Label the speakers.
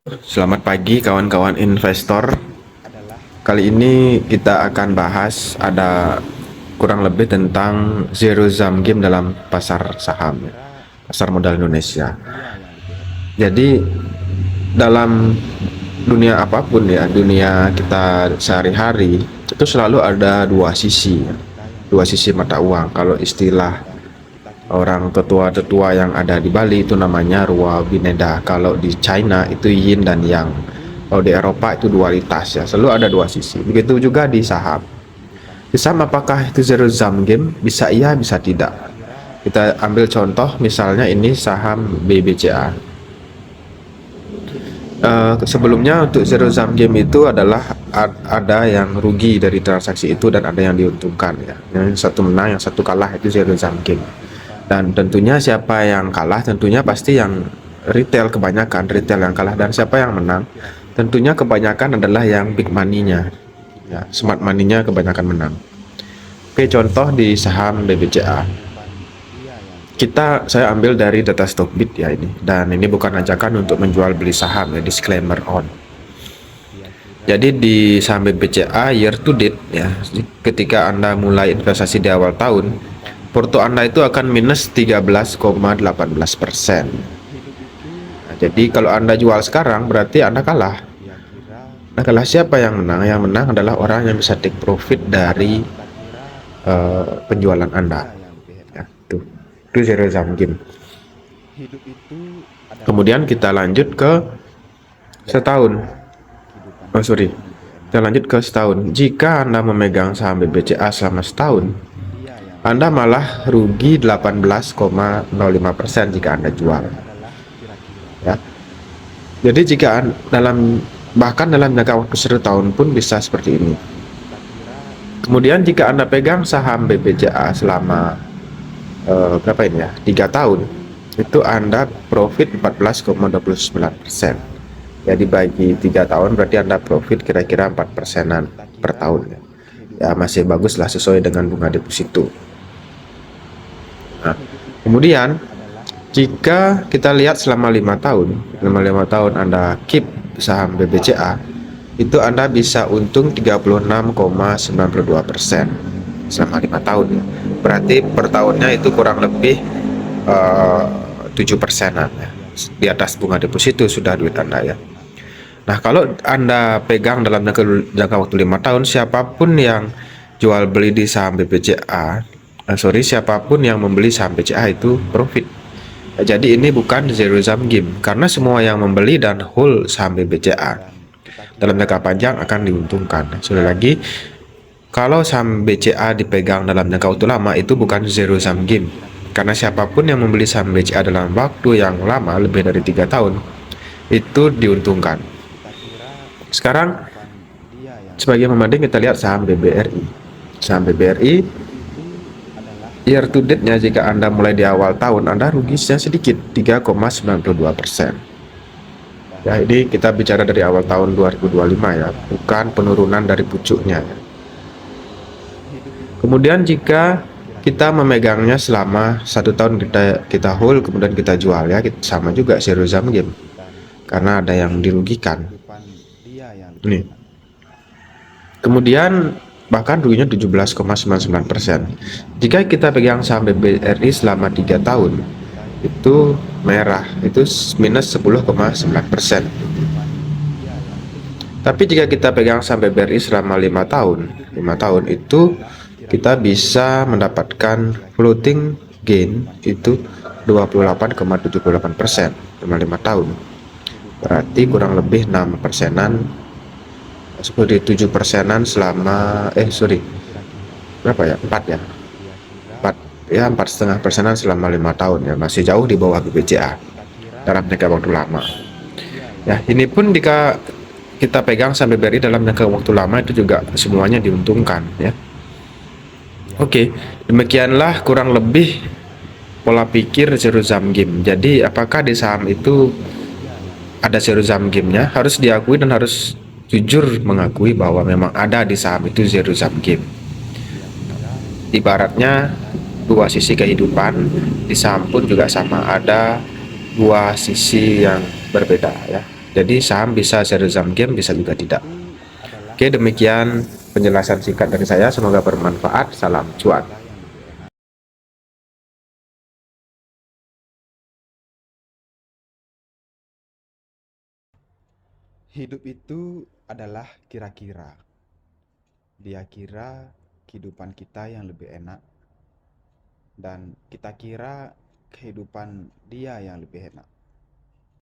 Speaker 1: Selamat pagi kawan-kawan investor. Kali ini kita akan bahas ada kurang lebih tentang zero sum game dalam pasar saham, pasar modal Indonesia. Jadi dalam dunia apapun ya, dunia kita sehari-hari itu selalu ada dua sisi mata uang. Kalau istilah orang tetua-tetua yang ada di Bali itu namanya Rua Bineda. Kalau di China itu Yin dan Yang. Kalau di Eropa itu dualitas ya, selalu ada dua sisi. Begitu juga di saham. Di saham apakah itu zero sum game? Bisa iya, bisa tidak. Kita ambil contoh misalnya ini saham BBCA. Sebelumnya untuk zero sum game itu adalah ada yang rugi dari transaksi itu dan ada yang diuntungkan ya. Yang satu menang, yang satu kalah, itu zero sum game. Dan tentunya siapa yang kalah, tentunya pasti yang retail, kebanyakan retail yang kalah. Dan siapa yang menang, tentunya kebanyakan adalah yang big money-nya ya, smart money-nya kebanyakan menang. Oke, contoh di saham BBCA, saya ambil dari data Stockbit ya ini, dan ini bukan ajakan untuk menjual beli saham ya, disclaimer on. Jadi di saham BBCA year to date ya, ketika Anda mulai investasi di awal tahun, porto Anda itu akan minus 13,18%. Nah, jadi kalau Anda jual sekarang berarti Anda kalah. Nah, kalah siapa yang menang? Yang menang adalah orang yang bisa take profit dari penjualan Anda. Ya, itu zero sum game. Kemudian kita lanjut ke setahun. Oh sorry, kita lanjut ke setahun. Jika Anda memegang saham BBCA selama setahun, Anda malah rugi 18,05% jika Anda jual. Ya. Jadi jika bahkan dalam jangka waktu 1 tahun pun bisa seperti ini. Kemudian jika Anda pegang saham BBCA selama berapa ini ya? 3 tahun, itu Anda profit 14,29%. Ya dibagi 3 tahun berarti Anda profit kira-kira 4%-an per tahun ya. Ya masih bagus lah sesuai dengan bunga deposito. Nah, kemudian jika kita lihat selama 5 tahun Anda keep saham BBCA, itu Anda bisa untung 36,92% selama 5 tahun ya. Berarti per tahunnya itu kurang lebih 7%-an ya. Di atas bunga deposito sudah duit Anda ya. Nah, kalau Anda pegang dalam jangka waktu 5 tahun, siapapun yang jual beli di saham BBCA, siapapun yang membeli saham BCA itu profit. Jadi ini bukan zero sum game karena semua yang membeli dan hold saham BBCA dalam jangka panjang akan diuntungkan. Sekali lagi, kalau saham BCA dipegang dalam jangka waktu lama itu bukan zero sum game karena siapapun yang membeli saham BCA dalam waktu yang lama lebih dari 3 tahun itu diuntungkan. Sekarang sebagai pembanding kita lihat saham BBRI. Saham BBRI year to date-nya jika Anda mulai di awal tahun Anda ruginya sedikit 3,92%. Ya, ini kita bicara dari awal tahun 2025 ya, bukan penurunan dari pucuknya ya. Kemudian jika kita memegangnya selama 1 tahun kita hold kemudian kita jual ya, sama juga zero sum game karena ada yang dirugikan. Nih. Kemudian bahkan ruginya 17,99%. Jika kita pegang saham BBRI selama 3 tahun itu merah, itu minus 10,9%. Tapi jika kita pegang saham BBRI selama 5 tahun itu kita bisa mendapatkan floating gain itu 28,78% selama 5 tahun. Berarti kurang lebih 6%-an, seperti 7%-an selama berapa ya, 4 ya, 4,5%-an selama 5 tahun ya, masih jauh di bawah BBCA dalam jangka waktu lama ya. Ini pun jika kita pegang sampai BRI dalam jangka waktu lama itu juga semuanya diuntungkan ya. Oke, demikianlah kurang lebih pola pikir zero sum game. Jadi apakah di saham itu ada zero sum game-nya? Harus diakui dan harus jujur mengakui bahwa memang ada di saham itu zero sum game. Ibaratnya dua sisi kehidupan, di saham pun juga sama, ada dua sisi yang berbeda ya. Jadi saham bisa serial game, bisa juga tidak. Oke, demikian penjelasan singkat dari saya. Semoga bermanfaat. Salam cuan.
Speaker 2: Hidup itu adalah kira-kira. Dia kira kehidupan kita yang lebih enak, dan kita kira kehidupan dia yang lebih enak.